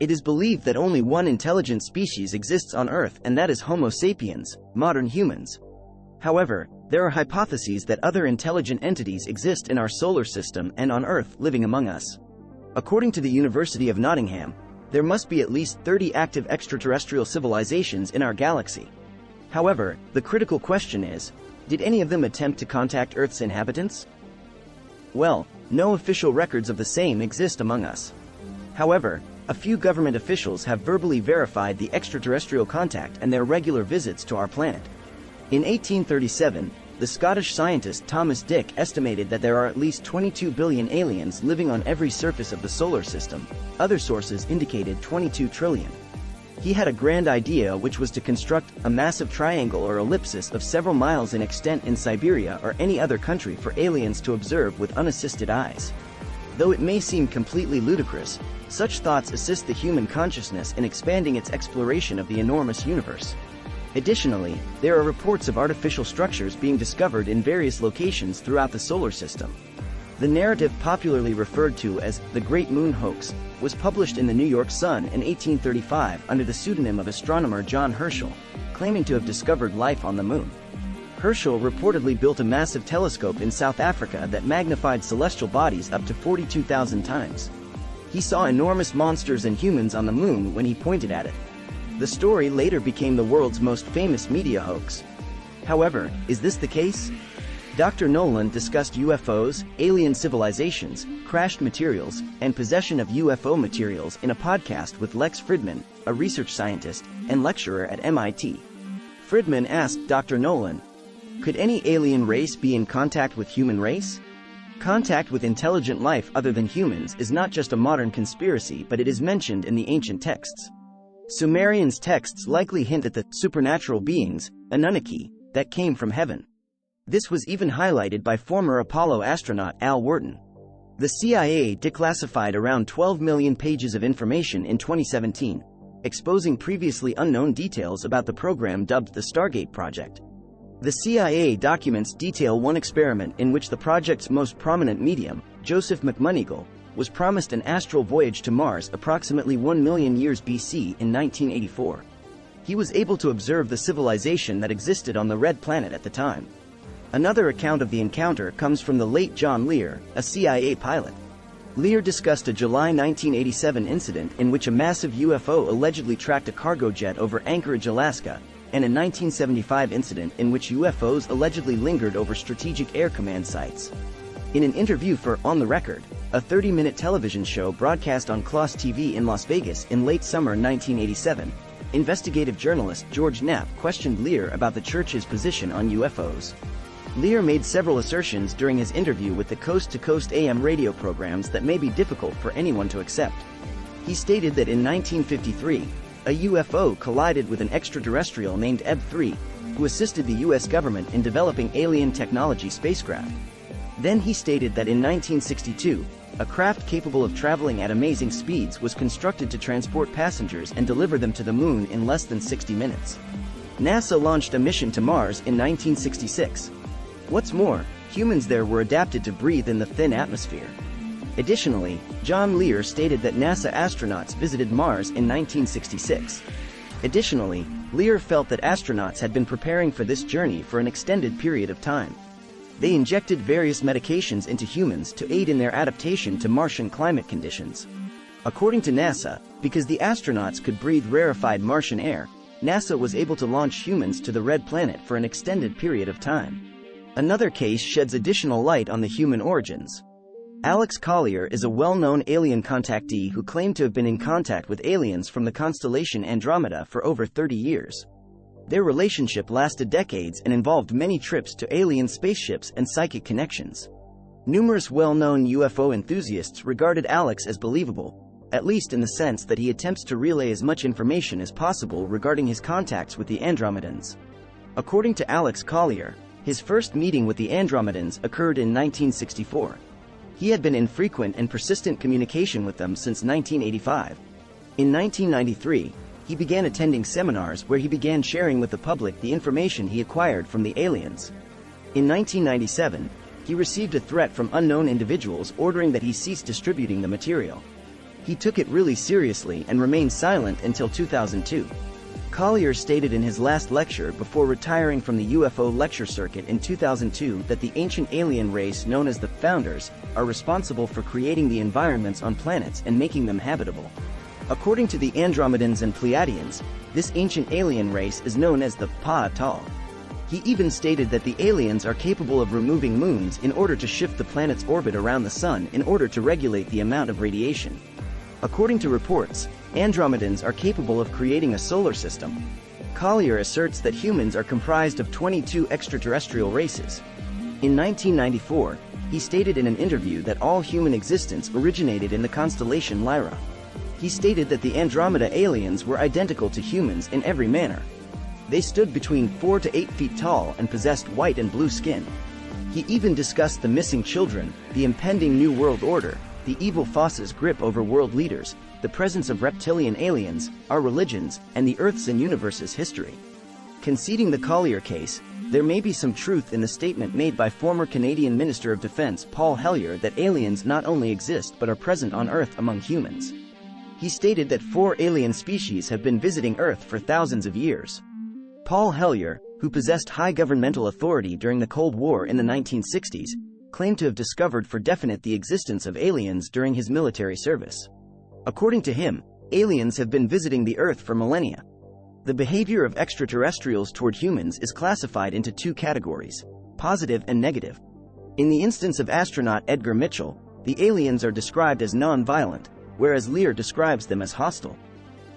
It is believed that only one intelligent species exists on Earth, and that is Homo sapiens, modern humans. However, there are hypotheses that other intelligent entities exist in our solar system and on Earth, living among us. According to the University of Nottingham, there must be at least 30 active extraterrestrial civilizations in our galaxy. However, the critical question is, did any of them attempt to contact Earth's inhabitants? Well, no official records of the same exist among us. However, a few government officials have verbally verified the extraterrestrial contact and their regular visits to our planet. In 1837, the Scottish scientist Thomas Dick estimated that there are at least 22 billion aliens living on every surface of the solar system. Other sources indicated 22 trillion. He had a grand idea, which was to construct a massive triangle or ellipsis of several miles in extent in Siberia or any other country for aliens to observe with unassisted eyes. Though it may seem completely ludicrous, such thoughts assist the human consciousness in expanding its exploration of the enormous universe. Additionally, there are reports of artificial structures being discovered in various locations throughout the solar system. The narrative, popularly referred to as the Great Moon Hoax, was published in the New York Sun in 1835 under the pseudonym of astronomer John Herschel, claiming to have discovered life on the moon. Herschel reportedly built a massive telescope in South Africa that magnified celestial bodies up to 42,000 times. He saw enormous monsters and humans on the moon when he pointed at it. The story later became the world's most famous media hoax. However, is this the case? Dr. Nolan discussed UFOs, alien civilizations, crashed materials, and possession of UFO materials in a podcast with Lex Fridman, a research scientist and lecturer at MIT. Fridman asked Dr. Nolan, could any alien race be in contact with human race? Contact with intelligent life other than humans is not just a modern conspiracy, but it is mentioned in the ancient texts. Sumerians' texts likely hint at the supernatural beings, Anunnaki, that came from heaven. This was even highlighted by former Apollo astronaut Al Wharton. The CIA declassified around 12 million pages of information in 2017, exposing previously unknown details about the program dubbed the Stargate Project. The CIA documents detail one experiment in which the project's most prominent medium, Joseph McMoneagle, was promised an astral voyage to Mars approximately 1 million years BC in 1984. He was able to observe the civilization that existed on the Red Planet at the time. Another account of the encounter comes from the late John Lear, a CIA pilot. Lear discussed a July 1987 incident in which a massive UFO allegedly tracked a cargo jet over Anchorage, Alaska, and a 1975 incident in which UFOs allegedly lingered over Strategic Air Command sites. In an interview for On the Record, a 30-minute television show broadcast on CLOS TV in Las Vegas in late summer 1987, investigative journalist George Knapp questioned Lear about the church's position on UFOs. Lear made several assertions during his interview with the Coast to Coast AM radio programs that may be difficult for anyone to accept. He stated that in 1953, a UFO collided with an extraterrestrial named Eb-3, who assisted the US government in developing alien technology spacecraft. Then he stated that in 1962, a craft capable of traveling at amazing speeds was constructed to transport passengers and deliver them to the moon in less than 60 minutes. NASA launched a mission to Mars in 1966. What's more, humans there were adapted to breathe in the thin atmosphere. Additionally, John Lear stated that NASA astronauts visited Mars in 1966. Additionally, Lear felt that astronauts had been preparing for this journey for an extended period of time. They injected various medications into humans to aid in their adaptation to Martian climate conditions. According to NASA, because the astronauts could breathe rarefied Martian air, NASA was able to launch humans to the Red Planet for an extended period of time. Another case sheds additional light on the human origins. Alex Collier is a well-known alien contactee who claimed to have been in contact with aliens from the constellation Andromeda for over 30 years. Their relationship lasted decades and involved many trips to alien spaceships and psychic connections. Numerous well-known UFO enthusiasts regarded Alex as believable, at least in the sense that he attempts to relay as much information as possible regarding his contacts with the Andromedans. According to Alex Collier, his first meeting with the Andromedans occurred in 1964. He had been in frequent and persistent communication with them since 1985. In 1993, he began attending seminars where he began sharing with the public the information he acquired from the aliens. In 1997, he received a threat from unknown individuals ordering that he cease distributing the material. He took it really seriously and remained silent until 2002. Collier stated in his last lecture before retiring from the UFO lecture circuit in 2002 that the ancient alien race known as the Founders are responsible for creating the environments on planets and making them habitable. According to the Andromedans and Pleiadians, this ancient alien race is known as the Pa-Atal. He even stated that the aliens are capable of removing moons in order to shift the planet's orbit around the Sun in order to regulate the amount of radiation. According to reports, Andromedans are capable of creating a solar system. Collier asserts that humans are comprised of 22 extraterrestrial races. In 1994, he stated in an interview that all human existence originated in the constellation Lyra. He stated that the Andromeda aliens were identical to humans in every manner. They stood between 4 to 8 feet tall and possessed white and blue skin. He even discussed the missing children, the impending New World Order, the evil Foss's grip over world leaders, the presence of reptilian aliens, our religions, and the Earth's and universe's history. Conceding the Collier case, there may be some truth in the statement made by former Canadian Minister of Defense Paul Hellyer that aliens not only exist but are present on Earth among humans. He stated that 4 alien species have been visiting Earth for thousands of years. Paul Hellyer, who possessed high governmental authority during the Cold War in the 1960s, claimed to have discovered for definite the existence of aliens during his military service. According to him, aliens have been visiting the Earth for millennia. The behavior of extraterrestrials toward humans is classified into 2 categories: positive and negative. In the instance of astronaut Edgar Mitchell, the aliens are described as non-violent, whereas Lear describes them as hostile.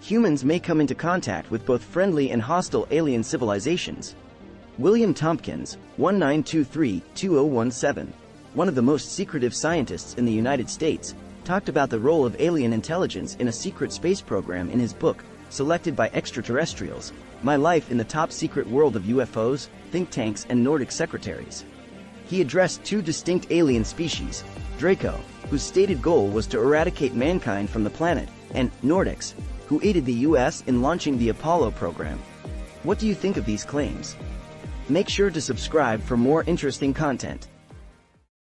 Humans may come into contact with both friendly and hostile alien civilizations. William Tompkins, 1923-2017, one of the most secretive scientists in the United States, talked about the role of alien intelligence in a secret space program in his book, Selected by Extraterrestrials: My Life in the Top Secret World of UFOs, Think Tanks and Nordic Secretaries. He addressed 2 distinct alien species, Draco, whose stated goal was to eradicate mankind from the planet, and Nordics, who aided the US in launching the Apollo program. What do you think of these claims? Make sure to subscribe for more interesting content.